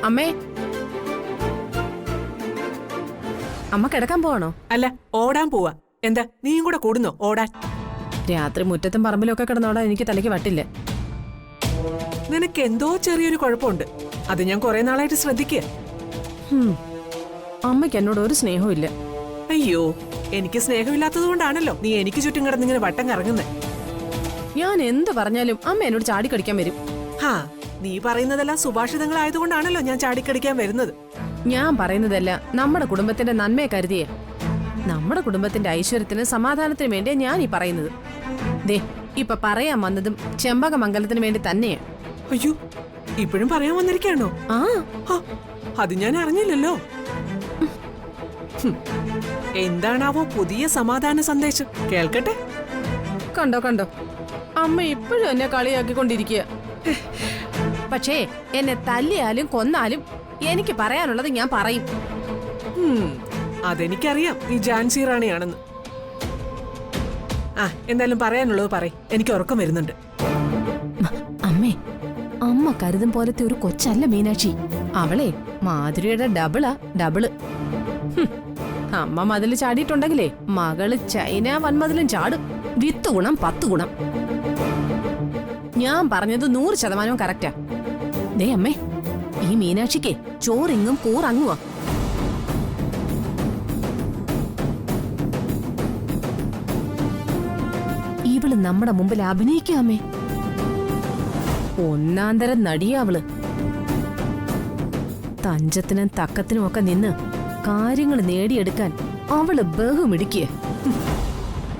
അമ്മേ, അമ്മ കിടക്കാൻ പോവാണോ? അല്ല, ഓടാൻ പോവാ. എന്താ നീയും കൂടെ കൂടുന്നോ ഓടാൻ? രാത്രി മുറ്റത്തും പറമ്പിലും ഒക്കെ കിടന്നോടാൻ എനിക്ക് തലയ്ക്ക് വട്ടില്ല. നിനക്ക് എന്തോ ചെറിയൊരു കുഴപ്പമുണ്ട്. അത് ഞാൻ കുറെ നാളായിട്ട് ശ്രദ്ധിക്കുക. അമ്മയ്ക്ക് എന്നോട് ഒരു സ്നേഹവും ഇല്ല. അയ്യോ, എനിക്ക് സ്നേഹമില്ലാത്തത് കൊണ്ടാണല്ലോ നീ എനിക്ക് ചുറ്റും കിടന്നിങ്ങനെ വട്ടം കറങ്ങുന്നത്. ഞാൻ എന്ത് പറഞ്ഞാലും അമ്മ എന്നോട് ചാടിക്കടിക്കാൻ വരും. ഹാ, നീ പറയുന്നതെല്ലാം സുഭാഷിതങ്ങളായതുകൊണ്ടാണല്ലോ ഞാൻ ചാടിക്കടിക്കാൻ വരുന്നത്. ഞാൻ പറയുന്നതല്ല നമ്മുടെ കുടുംബത്തിന്റെ നന്മയെ കരുതിയേ. നമ്മുടെ കുടുംബത്തിന്റെ ഐശ്വര്യത്തിന് സമാധാനത്തിന് വേണ്ടിയാ ഞാൻ ഈ പറയുന്നത്. ദേ, ഇപ്പൊ പറയാൻ വന്നതും ചെമ്പകമംഗലത്തിന് വേണ്ടി തന്നെയാ. അയ്യോ, ഇപ്പോഴും പറയാൻ വന്നിരിക്കാണോ? ആ, അത് ഞാൻ അറിഞ്ഞില്ലല്ലോ. എന്താണാവോ പുതിയ സമാധാന സന്ദേശം? കേൾക്കട്ടെ. കണ്ടോ കണ്ടോ, അമ്മ ഇപ്പോഴും എന്നെ കളിയാക്കിക്കൊണ്ടിരിക്കുക. പക്ഷേ എന്നെ തല്ലിയാലും കൊന്നാലും എനിക്ക് പറയാനുള്ളത് ഞാൻ പറയും. അതെനിക്കറിയാം നീ ജാൻസി റാണിയാണെന്ന്. എന്തായാലും പറയാനുള്ളത് പറയ്, എനിക്ക് ഉറക്കം വരുന്നുണ്ട്. അമ്മേ, അമ്മ കരുതും പോലത്തെ ഒരു കൊച്ചല്ല മീനാക്ഷി. അവളെ മാധുരിയുടെ ഡബിള്. അമ്മ മതില് ചാടിയിട്ടുണ്ടെങ്കിലേ മകള് ചൈന വൻമതിലും ചാടും. 10 ഗുണം 10 ഗുണം. ഞാൻ പറഞ്ഞത് 100% കറക്റ്റാ. ദേ അമ്മേ, ഈ മീനാക്ഷിക്ക് ചോറിങ്ങും കൂറങ്ങുവാ. ഇവള് നമ്മുടെ മുമ്പിൽ അഭിനയിക്കാമേ. ഒന്നാന്തരം നടിയാവള്. തഞ്ചത്തിനും തക്കത്തിനും ഒക്കെ നിന്ന് കാര്യങ്ങൾ നേടിയെടുക്കാൻ അവള് ബഹുമിടിക്കുക.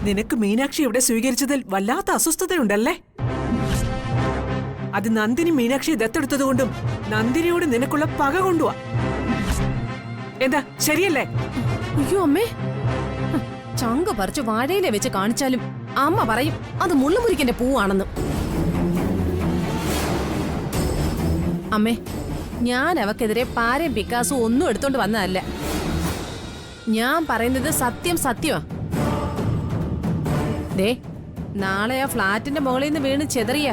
നിനക്ക് മീനാക്ഷി ഇവിടെ സ്വീകരിച്ചതിൽ വല്ലാത്ത അസ്വസ്ഥതയുണ്ടല്ലേ? അത് നന്ദിനി മീനാക്ഷിയെ ദത്തെടുത്തതുകൊണ്ടും നന്ദിനിയോട് നിനക്കുള്ള പക കൊണ്ടുവാ. എന്താ ശരിയല്ലേ? അയ്യോ അമ്മേ, ചങ്ക പറിച്ച് വാഴയിലെ വെച്ച് കാണിച്ചാലും അമ്മ പറയും അത് മുള്ളുമുരിക്കന്റെ പൂവാണെന്ന്. അമ്മേ, ഞാൻ അവക്കെതിരെ പാരയും പിക്കാസും ഒന്നും എടുത്തോണ്ട് വന്നതല്ല. ഞാൻ പറയുന്നത് സത്യമാ. ദേ, നാളെ ആ ഫ്ലാറ്റിന്റെ മുകളിൽ നിന്ന് വീണ് ചെതറിയ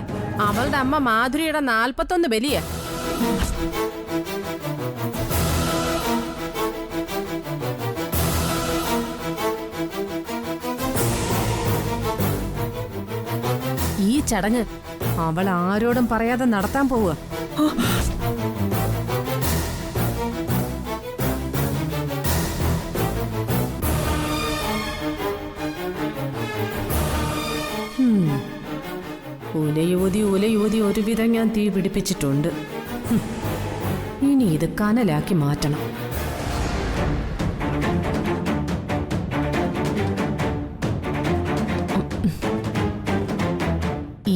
അവളുടെ അമ്മ മാധുരിയുടെ 41 ബലിയാ. ഈ ചടങ്ങ് അവൾ ആരോടും പറയാതെ നടത്താൻ പോവുക. ഉലയൂതി ഒരുവിധം ഞാൻ തീ പിടിപ്പിച്ചിട്ടുണ്ട്. ഇനി ഇത് കനലാക്കി മാറ്റണം.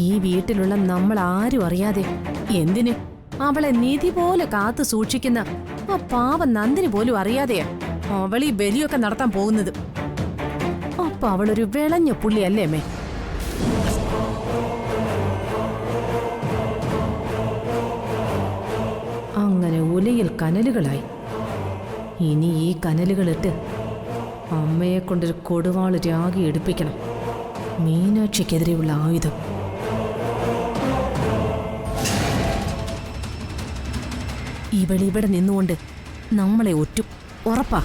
ഈ വീട്ടിലുള്ള നമ്മൾ ആരും അറിയാതെ എന്തിന് അവളെ നിധി പോലെ കാത്തു സൂക്ഷിക്കുന്ന ആ പാവം നന്ദിനി പോലും അറിയാതെയാ അവളീ ബലിയൊക്കെ നടത്താൻ പോകുന്നത്. അപ്പൊ അവളൊരു വിളഞ്ഞ പുള്ളിയല്ലേ അമ്മേ? അങ്ങനെ ഉലയിൽ കനലുകളായി. ഇനി ഈ കനലുകളിട്ട് അമ്മയെ കൊണ്ടൊരു കൊടുവാള് രാഗി എടുപ്പിക്കണം. മീനാക്ഷിക്കെതിരെയുള്ള ആയുധം. ഇവളിവിടെ നിന്നുകൊണ്ട് നമ്മളെ ഒറ്റും, ഉറപ്പാ.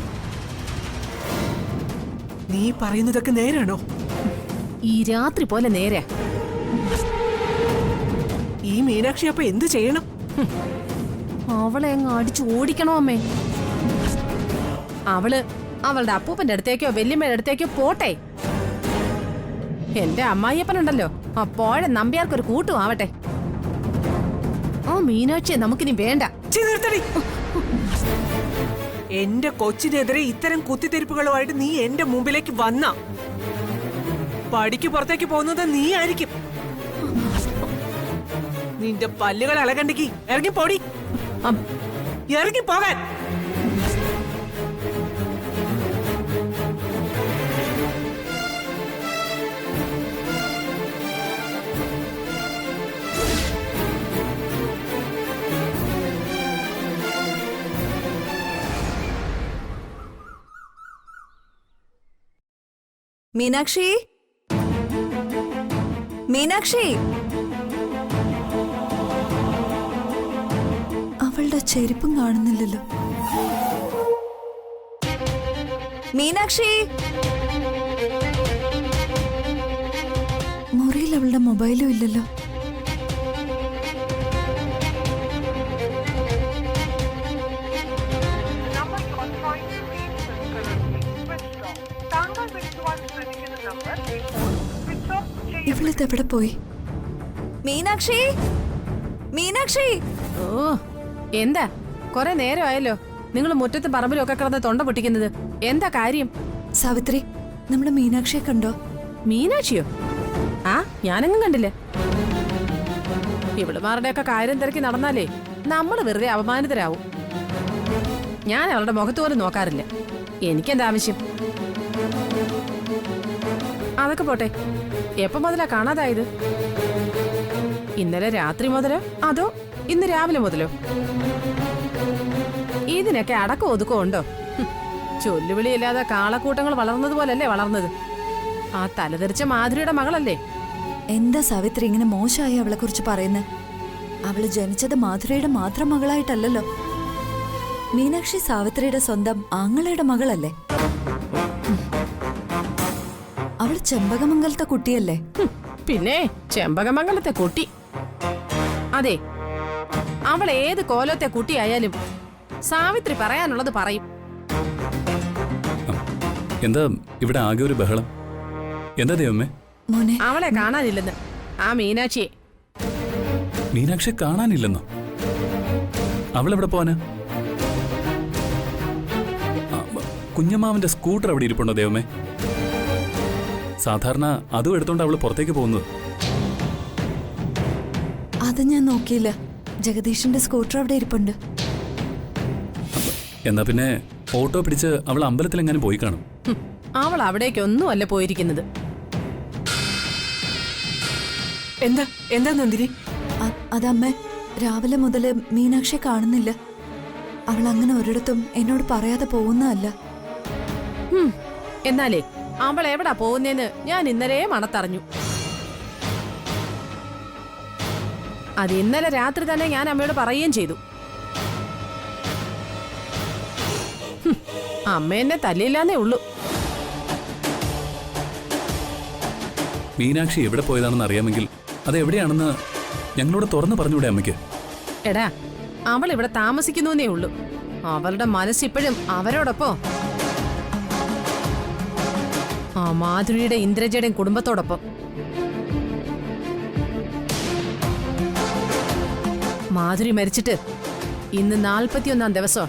നീ പറയുന്നതൊക്കെ നേരാണോ? ഈ രാത്രി പോലെ നേരെ. ഈ മീനാക്ഷി അപ്പൊ എന്തു ചെയ്യണം? അവളെ അങ്ങ് അടിച്ചു ഓടിക്കണോ അമ്മേ? അവള് അവളുടെ അപ്പൂപ്പന്റെ അടുത്തേക്കോ വല്യമ്മയുടെ അടുത്തേക്കോ പോട്ടെ. എന്റെ അമ്മായിയപ്പനുണ്ടല്ലോ, അപ്പോഴെ നമ്പ്യാർക്കൊരു കൂട്ടും ആവട്ടെ. ആ മീനാക്ഷിയെ നമുക്കിനി വേണ്ട. എന്റെ കൊച്ചിനെതിരെ ഇത്തരം കുത്തിത്തിരിപ്പുകളുമായിട്ട് നീ എന്റെ മുമ്പിലേക്ക് വന്ന പടിക്ക് പുറത്തേക്ക് പോകുന്നത് നീ ആയിരിക്കും. നിന്റെ പല്ലുകൾ ഇളകണ്ടെങ്കിൽ ഇറങ്ങി പോടി, ഇറങ്ങി പോകാൻ. മീനാക്ഷി, മീനാക്ഷി, അവൾ അവളുടെ ചെരുപ്പും കാണുന്നില്ലല്ലോ. മീനാക്ഷി, മുറിയിൽ അവളുടെ മൊബൈലും ഇല്ലല്ലോ. ഇവളിത് എവിടെ പോയി? മീനാക്ഷി, മീനാക്ഷി! ഓ, എന്താ കൊറേ നേരമായല്ലോ നിങ്ങൾ മുറ്റത്ത് പറമ്പിലും ഒക്കെ കിടന്ന് തൊണ്ട പൊട്ടിക്കുന്നത്. എന്താ കാര്യം? സാവിത്രി, നമ്മുടെ മീനാക്ഷിയെ കണ്ടോ? മീനാക്ഷിയോ? ആ, ഞാനെങ്ങും കണ്ടില്ല. ഇവളുമാരുടെയൊക്കെ കാര്യം തിരക്കി നടന്നാലേ നമ്മൾ വെറുതെ അപമാനിതരാവും. ഞാൻ അവളുടെ മുഖത്ത് പോലും നോക്കാറില്ല. എനിക്കെന്താ ആവശ്യം? അതൊക്കെ പോട്ടെ, എപ്പോ മുതലാ കാണാതായത്? ഇന്നലെ രാത്രി മുതലോ അതോ ഇന്ന് രാവിലെ മുതലോ? ഇതിനൊക്കെ അടക്കം ഒതുക്കം ഉണ്ടോ? ചൊല്ലുവിളിയില്ലാതെ കാളക്കൂട്ടങ്ങൾ വളർന്നതുപോലല്ലേ വളർന്നത്. ആ തലതെറിച്ച മാധുരിയുടെ മകളല്ലേ? എന്താ സാവിത്രി ഇങ്ങനെ മോശമായി അവളെ കുറിച്ച് പറയുന്നത്? അവള് ജനിച്ചത് മാധുരിയുടെ മാത്രം മകളായിട്ടല്ലല്ലോ. മീനാക്ഷി സാവിത്രിയുടെ സ്വന്തം ആങ്ങളയുടെ മകളല്ലേ? അവള് ചെമ്പകമംഗലത്തെ കുട്ടിയല്ലേ? പിന്നെ ചെമ്പകമംഗലത്തെ കുട്ടി. അതെ, അവൾ ഏത് കോലത്തെ കുട്ടിയായാലും സാവിത്രി പറയാനുള്ളത് പറയും. എന്താ ഇവിടെ ആകെ ഒരു ബഹളം? എന്താ ദൈവമേ? മോനെ, അവളെ കാണാനില്ലെന്ന്. ആ മീനാക്ഷിയെ. മീനാക്ഷി കാണാനില്ലെന്നോ? അവളെവിടെ പോവാനാ? കുഞ്ഞമ്മാവന്റെ സ്കൂട്ടർ അവിടെ ഇരിപ്പുണ്ടോ ദൈവമേ? സാധാരണ അതും എടുത്തോണ്ട് അവള് പുറത്തേക്ക് പോകുന്നത്. അത് ഞാൻ നോക്കിയില്ല. ജഗദീഷിന്റെ സ്കൂട്ടർ അവിടെ ഇരിപ്പുണ്ട്. എന്നാ പിന്നെ ഓട്ടോ പിടിച്ച് അവൾ അമ്പലത്തിലെങ്ങാനും പോയി കാണും. അവൾ അവിടേക്കൊന്നും അല്ല പോയിരിക്കുന്നത്. എന്താ എന്താ നന്ദിനി? അതമ്മേ, രാവിലെ മുതല് മീനാക്ഷിയെ കാണുന്നില്ല. അവൾ അങ്ങനെ ഒരിടത്തും എന്നോട് പറയാതെ പോകുന്നതല്ല. എന്നാലേ അവൾ എവിടാ പോകുന്നേന്ന് ഞാൻ ഇന്നലെ മണത്തറിഞ്ഞു. അത് ഇന്നലെ രാത്രി തന്നെ ഞാൻ അമ്മയോട് പറയുകയും ചെയ്തു. അമ്മ എന്നെ തല്ലിയില്ലാന്നേ ഉള്ളൂ. മീനാക്ഷി എവിടെ പോയതാണെന്ന് അറിയാമെങ്കിൽ അതെവിടെയാണെന്ന് ഞങ്ങളോട് തുറന്നു പറഞ്ഞൂടെ അമ്മയ്ക്ക്? എടാ, അവൾ ഇവിടെ താമസിക്കുന്നേ ഉള്ളൂ. അവളുടെ മനസ്സിപ്പോഴും അവരോടൊപ്പം, ആ മാധുരിയുടെ ഇന്ദ്രജയുടെയും കുടുംബത്തോടൊപ്പം. മാധുരി മരിച്ചിട്ട് ഇന്ന് 41-ാം ദിവസം.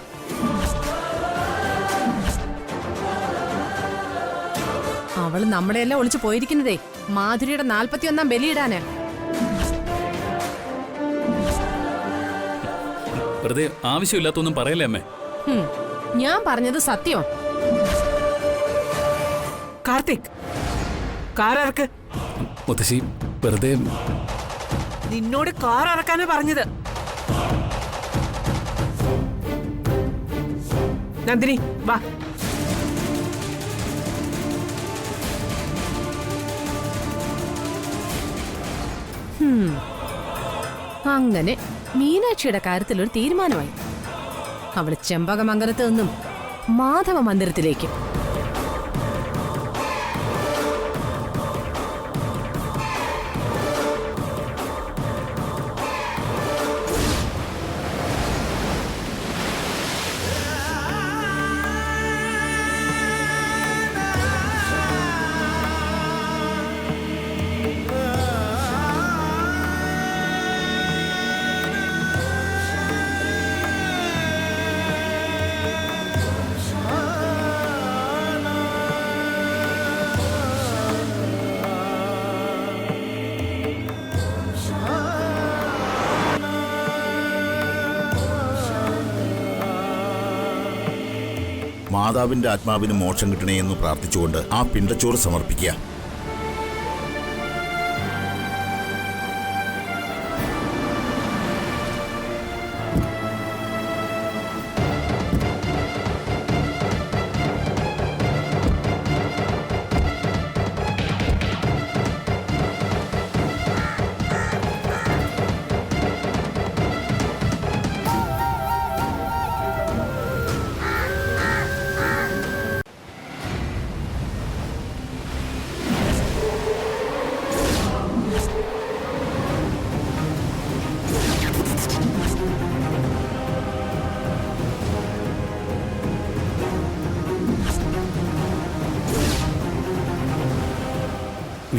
അവള് നമ്മളെല്ലാം ഒളിച്ചു പോയിരിക്കുന്നതേ മാധുരിയുടെ 41-ാം ബലിയിടാന്. വെറുതെ ആവശ്യമില്ലാത്തൊന്നും പറയല്ലേ അമ്മേ. ഞാൻ പറഞ്ഞത് സത്യം. കാർത്തിക്, കാർ ഇറക്ക്. മുത്തശ്ശി വെറുതെ. നിന്നോട് കാർ ഇറക്കാനാ പറഞ്ഞത്. നന്ദിനി വാ. അങ്ങനെ മീനാക്ഷിയുടെ കാര്യത്തിൽ ഒരു തീരുമാനമായി. അവള് ചെമ്പകമംഗലത്ത് നിന്നും മാധവ മന്ദിരത്തിലേക്ക്. മാതാവിന്റെ ആത്മാവിന് മോക്ഷം കിട്ടണേ എന്ന് പ്രാർത്ഥിച്ചുകൊണ്ട് ആ പിണ്ടച്ചോറ് സമർപ്പിക്കുക.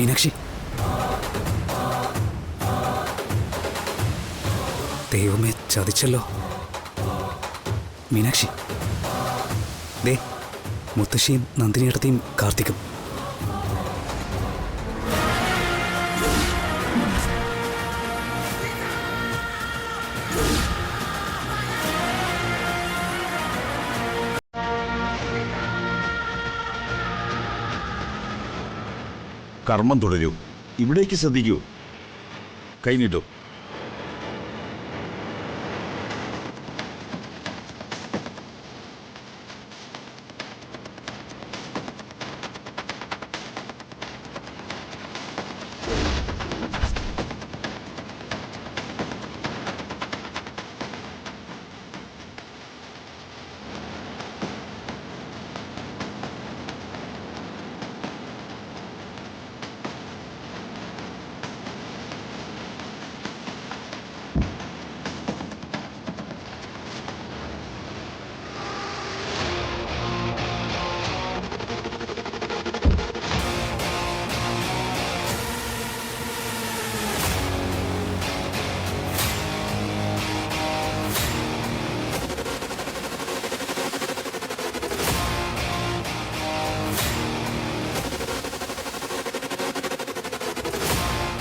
മീനാക്ഷി, ദൈവമേ, ചതിച്ചല്ലോ. മീനാക്ഷി, ദേ മുത്തശ്ശിയും നന്ദിനിയടത്തെയും കാർത്തിക്കും. കർമ്മം തുടരൂ. ഇവിടേക്ക് ശ്രദ്ധിക്കൂ. കൈനീട്ടു.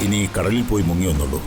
ഇനി കടലിൽ പോയി മുങ്ങി വന്നുള്ളൂ.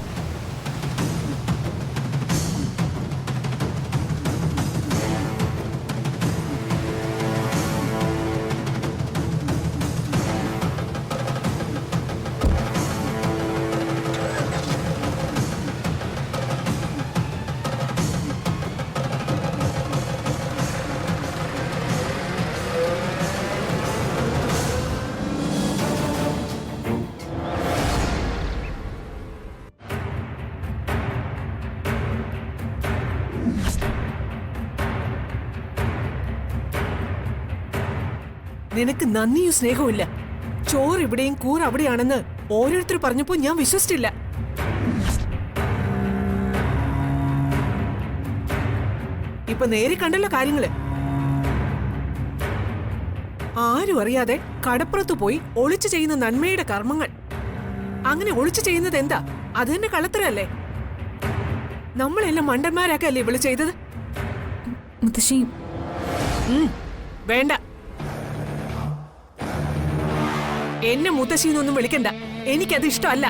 നിനക്ക് നന്ദിയും സ്നേഹവും ഇല്ല. ചോറ് ഇവിടെയും കൂർ അവിടെയാണെന്ന് ഓരോരുത്തർ പറഞ്ഞപ്പോ ഞാൻ വിശ്വസിച്ചില്ല. ഇപ്പൊ നേരെ കണ്ടല്ലോ കാര്യങ്ങള്. ആരും അറിയാതെ കടപ്പുറത്ത് പോയി ഒളിച്ചു ചെയ്യുന്ന നന്മയുടെ കർമ്മങ്ങൾ. അങ്ങനെ ഒളിച്ചു ചെയ്യുന്നത് എന്താ? അത് തന്നെ കള്ളത്തരല്ലേ? നമ്മളെല്ലാം മണ്ടന്മാരാക്കല്ലേ ഇവള് ചെയ്തത്? മുത്തശ്ശി, വേണ്ട, എന്നെ മുത്തശ്ശിന്നൊന്നും വിളിക്കണ്ട. എനിക്കത് ഇഷ്ടമല്ല.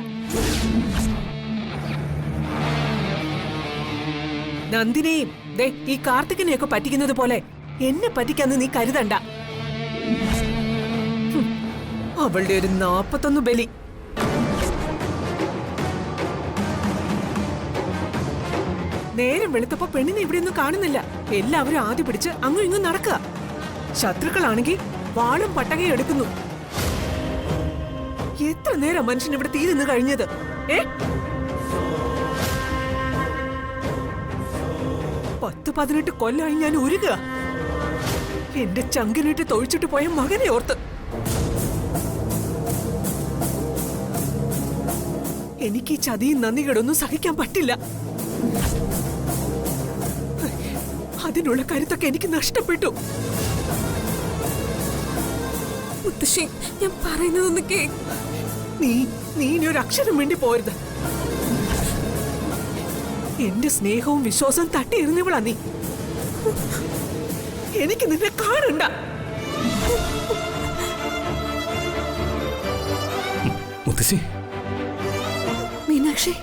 നന്ദിനെയും ദേ ഈ കാർത്തികിനെയൊക്കെ പറ്റിക്കുന്നത് പോലെ എന്നെ പറ്റിക്കാന്ന് നീ കരുതണ്ട. അവളുടെ ഒരു 41 ബലി. നേരം വെളുത്തപ്പോ പെണ്ണിനെ ഇവിടെയൊന്നും കാണുന്നില്ല. എല്ലാവരും ആദ്യ പിടിച്ച് അങ്ങും ഇങ്ങും നടക്കുക. ശത്രുക്കളാണെങ്കിൽ വാളും പട്ടകയും എടുക്കുന്നു. എത്ര നേരം മനുഷ്യൻ ഇവിടെ തീ നിന്ന് കഴിഞ്ഞത്? 10-18 കൊല്ലമായി ഞാൻ ഉരുക. എന്റെ ചങ്കിനിട്ട് തൊഴിച്ചിട്ട് പോയ മകനെ ഓർത്ത്. എനിക്ക് ഈ ചതിയും നന്ദികേടൊന്നും സഹിക്കാൻ പറ്റില്ല. അതിനുള്ള കരുത്തൊക്കെ എനിക്ക് നഷ്ടപ്പെട്ടു. മുത്തശ്ശി, ഞാൻ പറയുന്നതൊന്ന് നീ ഇനി ഒരു അക്ഷരം വേണ്ടി പോരുത്. എന്റെ സ്നേഹവും വിശ്വാസവും തട്ടി എറിഞ്ഞവളാ നീ. എനിക്ക് നിന്നെ കാണണ്ട. മുത്തശ്ശി, മീനാക്ഷി,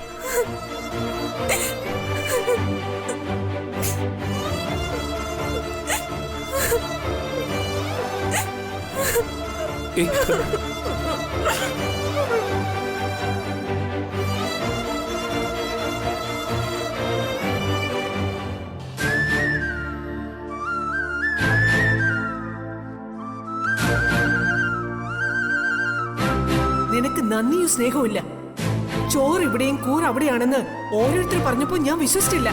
നിനക്ക് നന്ദിയും സ്നേഹവും ഇല്ല. ചോറ് ഇവിടെയും കൂർ അവിടെയാണെന്ന് ഓരോരുത്തർ പറഞ്ഞപ്പോ ഞാൻ വിശ്വസിച്ചില്ല.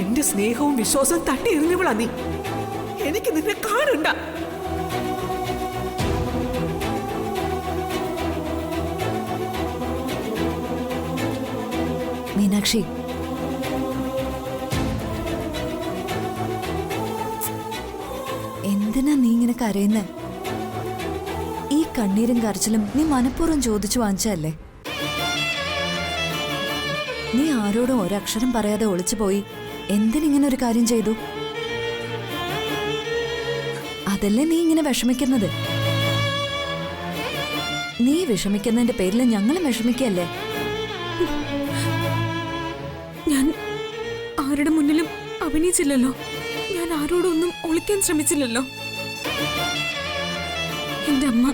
എന്റെ സ്നേഹവും വിശ്വാസവും തട്ടി എറിഞ്ഞവളാ നീ. എനിക്ക് നിന്നെ കാണണ്ട. മീനാക്ഷി, എന്തിനാ നീ ഇങ്ങനെ കരയുന്നേ? കണ്ണീരും കരച്ചിലും നീ മനഃപൂർവ്വം ചോദിച്ചു വാങ്ങിച്ചല്ലേ? നീ ആരോടും ഒരക്ഷരം പറയാതെ ഒളിച്ചു പോയി എന്തിനിങ്ങനെ ഒരു കാര്യം ചെയ്തു? അതല്ലേ നീ ഇങ്ങനെ വിഷമിക്കുന്നത്? നീ വിഷമിക്കുന്നതിന്റെ പേരിൽ ഞങ്ങളും വിഷമിക്കല്ലേ? ഞാൻ ആരുടെ മുന്നിലും അഭിനയിച്ചില്ലല്ലോ. ഞാൻ ആരോടൊന്നും ഒളിക്കാൻ ശ്രമിച്ചില്ലല്ലോ. എന്റെ അമ്മ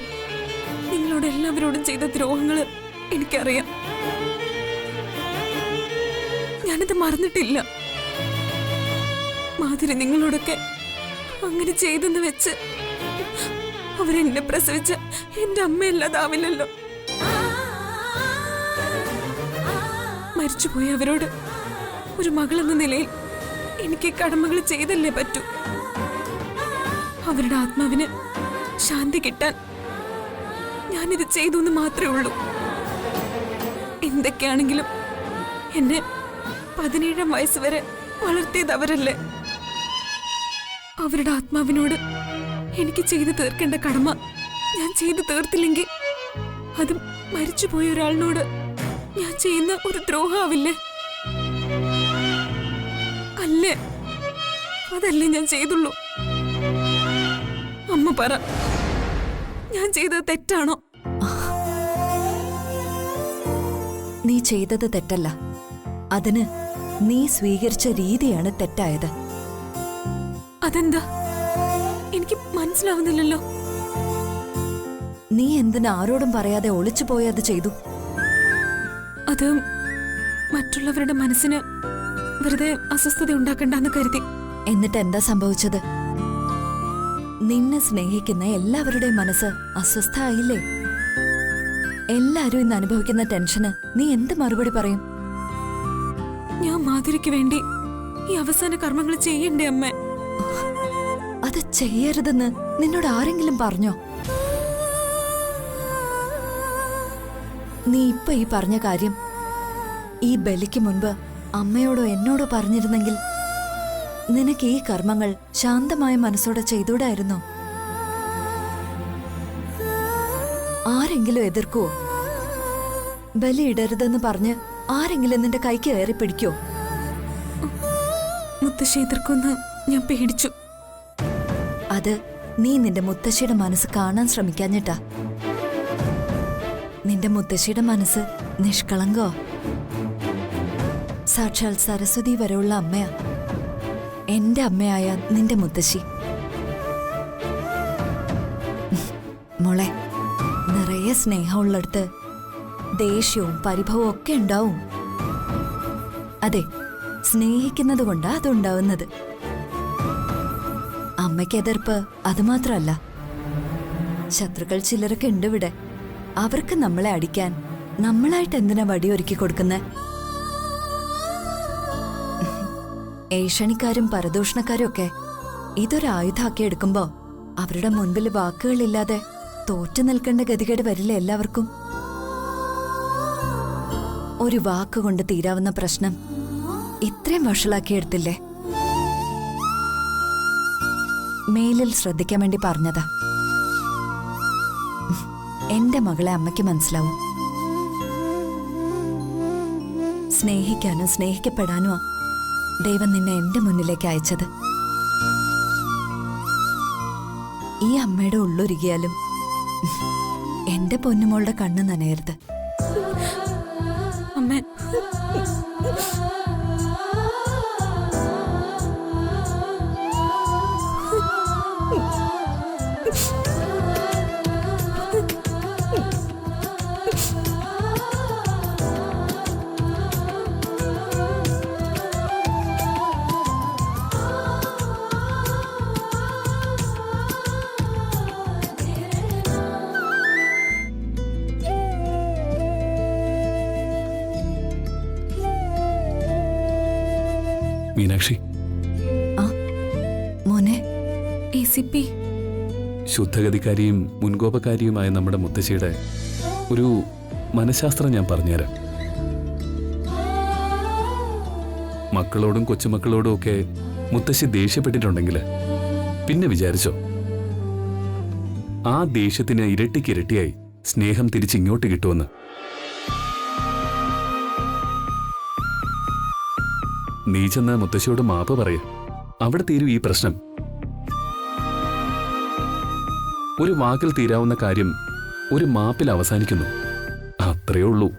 നിങ്ങളോട് എല്ലാവരോടും ചെയ്ത ദ്രോഹങ്ങള് എനിക്കറിയാം. ഞാനത് മറന്നിട്ടില്ല. മാധുരി നിങ്ങളോടൊക്കെ അങ്ങനെ ചെയ്തെന്ന് വെച്ച് അവരെന്നെ പ്രസവിച്ച എന്റെ അമ്മയല്ലാതാവില്ലല്ലോ. മരിച്ചുപോയ അവരോട് ഒരു മകളെന്ന നിലയിൽ എനിക്ക് കടമകൾ ചെയ്തല്ലേ പറ്റൂ. അവരുടെ ആത്മാവിന് ശാന്തി കിട്ടാൻ ഞാനിത് ചെയ്തു എന്ന് മാത്രമേ ഉള്ളൂ. എന്തൊക്കെയാണെങ്കിലും എന്നെ 17-ാം വയസ്സ് വരെ വളർത്തിയത് അവരല്ലേ. അവരുടെ ആത്മാവിനോട് എനിക്ക് ചെയ്തു തീർക്കേണ്ട കടമ ഞാൻ ചെയ്തു തീർത്തില്ലെങ്കിൽ അത് മരിച്ചുപോയ ഒരാളിനോട് ഞാൻ ചെയ്യുന്ന ഒരു ദ്രോഹമാവില്ലേ? അല്ലേ? അതല്ലേ ഞാൻ ചെയ്തുള്ളൂ. അമ്മ പറ, ഞാൻ ചെയ്തത് തെറ്റാണോ? നീ ചെയ്തത് തെറ്റല്ല. അതിന് നീ സ്വീകരിച്ച രീതിയാണ് തെറ്റായത്. അതെന്താ? എനിക്ക് മനസ്സിലാവുന്നില്ലല്ലോ. നീ എന്തിന് ആരോടും പറയാതെ ഒളിച്ചു പോയത് ചെയ്തു? അത് മറ്റുള്ളവരുടെ മനസ്സിന് വെറുതെ അസ്വസ്ഥത ഉണ്ടാക്കണ്ടെന്ന് കരുതി. എന്നിട്ട് എന്താ സംഭവിച്ചത്? നിന്നെ സ്നേഹിക്കുന്ന എല്ലാവരുടെയും മനസ്സ് അസ്വസ്ഥമായില്ലേ? എല്ലാരും ഇന്ന് അനുഭവിക്കുന്ന ടെൻഷന് നീ എന്ത് മറുപടി പറയും? ഞാൻ മാധുരിക്ക് വേണ്ടി ഈ അവസാന കർമ്മങ്ങൾ ചെയ്യണ്ടേ അമ്മേ? അത് ചെയ്യരുതെന്ന് നിന്നോട് ആരെങ്കിലും പറഞ്ഞോ? നീ ഇപ്പൊ ഈ പറഞ്ഞ കാര്യം ഈ ബലിക്ക് മുൻപ് അമ്മയോടോ എന്നോടോ പറഞ്ഞിരുന്നെങ്കിൽ നിനക്ക് ഈ കർമ്മങ്ങൾ ശാന്തമായ മനസ്സോടെ ചെയ്തൂടായിരുന്നോ? ആരെങ്കിലും എതിർക്കുവോ? ബലിയിടരുതെന്ന് പറഞ്ഞ് ആരെങ്കിലും നിന്റെ കൈക്ക് കയറി പിടിക്കോ? മുത്തശ്ശി എതിർക്കുമെന്ന് ഞാൻ പേടിച്ചു. അത് നീ നിന്റെ മുത്തശ്ശിയുടെ മനസ്സ് കാണാൻ ശ്രമിക്കാഞ്ഞിട്ടാ. നിന്റെ മുത്തശ്ശിയുടെ മനസ്സ് നിഷ്കളങ്കോ? സാക്ഷാൽ സരസ്വതി വരെയുള്ള അമ്മയാ എന്റെ അമ്മയായ നിന്റെ മുത്തശ്ശി. മോളെ, നിറയെ സ്നേഹമുള്ളിടത്ത് ദേഷ്യവും പരിഭവവും ഒക്കെ ഉണ്ടാവും. അതെ, സ്നേഹിക്കുന്നത് കൊണ്ടാ അതുണ്ടാവുന്നത്. അമ്മയ്ക്ക് എതിർപ്പ് അതുമാത്രമല്ല, ശത്രുക്കൾ ചിലരൊക്കെ ഉണ്ട് ഇവിടെ. അവർക്ക് നമ്മളെ അടിക്കാൻ നമ്മളായിട്ട് എന്തിനാ വടിയൊരുക്കി കൊടുക്കുന്നേ? ഏഷണിക്കാരും പരദൂഷണക്കാരും ഒക്കെ ഇതൊരായുധാക്കി എടുക്കുമ്പോ അവരുടെ മുൻപിൽ വാക്കുകളില്ലാതെ തോറ്റു നിൽക്കേണ്ട ഗതികേട് വരില്ല എല്ലാവർക്കും. ഒരു വാക്കുകൊണ്ട് തീരാവുന്ന പ്രശ്നം ഇത്രയും വഷളാക്കിയെടുത്തില്ലേ? മേലിൽ ശ്രദ്ധിക്കാൻ വേണ്ടി പറഞ്ഞതാ. എന്റെ മകളെ അമ്മയ്ക്ക് മനസ്സിലാവും. സ്നേഹിക്കാനും സ്നേഹിക്കപ്പെടാനുമാ ദൈവം നിന്നെ എന്റെ മുന്നിലേക്ക് അയച്ചത്. ഈ അമ്മയുടെ ഉള്ളൊരുകിയാലും എന്റെ പൊന്നുമോളുടെ കണ്ണ് നനയരുത്. അമ്മേ, മീനാക്ഷി, മോനെ, ACP ശുദ്ധഗതിക്കാരിയും മുൻകോപക്കാരിയുമായ നമ്മുടെ മുത്തശ്ശിയുടെ ഒരു മനഃശാസ്ത്രം ഞാൻ പറഞ്ഞുതരാം. മക്കളോടും കൊച്ചുമക്കളോടും ഒക്കെ മുത്തശ്ശി ദേഷ്യപ്പെട്ടിട്ടുണ്ടെങ്കിൽ പിന്നെ വിചാരിച്ചോ, ആ ദേഷ്യത്തിന് ഇരട്ടിക്കിരട്ടിയായി സ്നേഹം തിരിച്ചിങ്ങോട്ട് കിട്ടുമെന്ന്. നീ ചെന്ന് മുത്തശ്ശിയോട് മാപ്പ് പറയ. അവിടെ തീരും ഈ പ്രശ്നം. ഒരു വാക്കിൽ തീരാവുന്ന കാര്യം ഒരു മാപ്പിൽ അവസാനിക്കുന്നു. അത്രയേ ഉള്ളൂ.